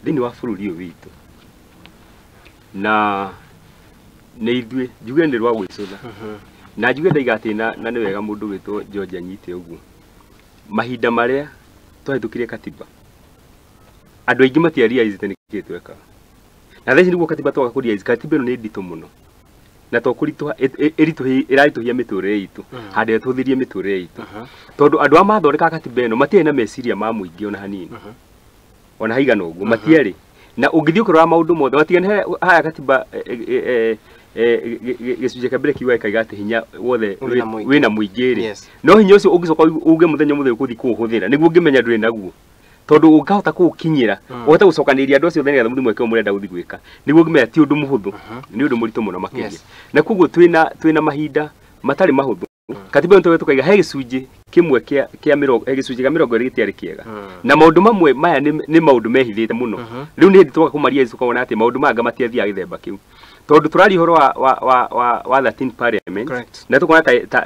thini wa bururi uyu witu na ne ithue njuge ni rwa gwicutha na njuge ndaiga ati na ni wega mundu witwo George anyite uguo mahinda maria twahitukire katiba andu aingi matiariaizite nikitweka na thaici niguo katiba twaga kuriaiza katiba ino ni ndito muno na twakuritwa irarituhia miturire itu hande tuthirie miturire itu tondu andu a mathondeka katiba ino matiari na meciria ma muingi ona hanini ona haigana uguo matiari na ungithio kurora maundu mothe matigane haya katiba gicunje kabere kiwa ikaiga ati hinya wothe wina muingiri no hinya ucio ungicoka uge muthenya muthe ukuthi kuhuthira niguo ngimenya nduri naguo tondu ungahota kukinyira uhota gucokaniria andu acio thenya mundu mweke murenda guthi gwika niguo ngimenya ti undu muhuthu ni undu muritu muno makiria na kuguo twina mahinda matari mahuthu katiba ino tukaiga he gicunje kimwe kia mirongo he gicunje kia 20 gitiari kiega na maundu mamwe maya ni maundu mehithite muno riu ni hindi twaga kumaria icu kona ati maundu manga matiathia githemba kiu tondu turari horo wa 13 parliament na tukona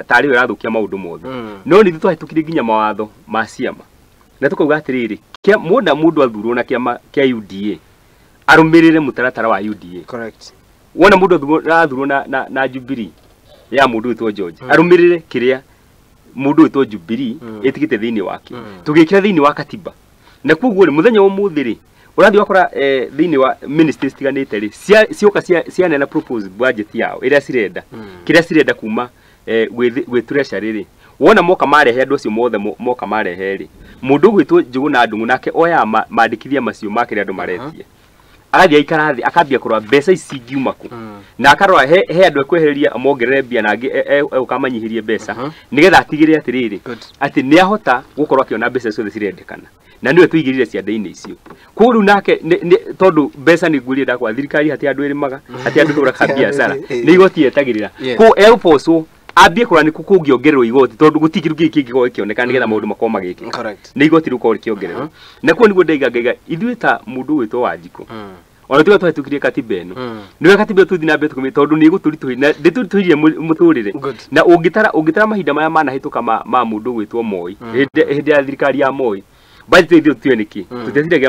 tari we rathukia maundu mothe no ni twahitukirie nginya mawatho ma ciama na tukauga atiriri kia mundu athurwo na kiama kia UDA arumirire mutaratara wa UDA wona mundu athurwo na Jubilee ya mundu witwo George arumirire kiria mundu witwo Jubilee etikite thini wake tugikira thini wa katiba na kuguo muthenya umuthi ri urathi wakora thini wa ministers tiganite ri cioka ciane na propose budget yao iria cirenda kiria cirenda kuma gwe treasury ri wona moka marehe andu acio mothe moka marehe ri mundu gwitwo Njugu na Ndungu nake oya mandikithia macio make andu maretie arathi aikara thi akambia kurwa mbeca ici ngiuma ku na akarwa he andu ekwehereria amongerere mbia nangi ukamanyihirie mbeca nigetha atigire atiriri ati ni ahota gukorwa akiona mbeca ciothe cirendekana na niwe tuigirire ciande-ini icio kuru nake tondu mbeca ni ngurie ndakwa thirikari hati andu irimaga hati andu kura biacara ni igoti yetagirira ku elposo ambie kurani kukungiongererwo igoti tondu gutikiru giki gigo kioneka nigetha maundu makoma giki ni igoti ruko rikiongererwo na kuo niguo ndaiga ithuĩ ta mundu witwo Wanjiku ona tiga twahitukirie katiba ino niwe katiba tuthi na mbetu tondu ni guturituhi na nditurithirie muturire na ungitara mahinda maya manahituka ma mundu witwo Moi hindi ya thirikari ya Moi budget ithu tuoneki tutethire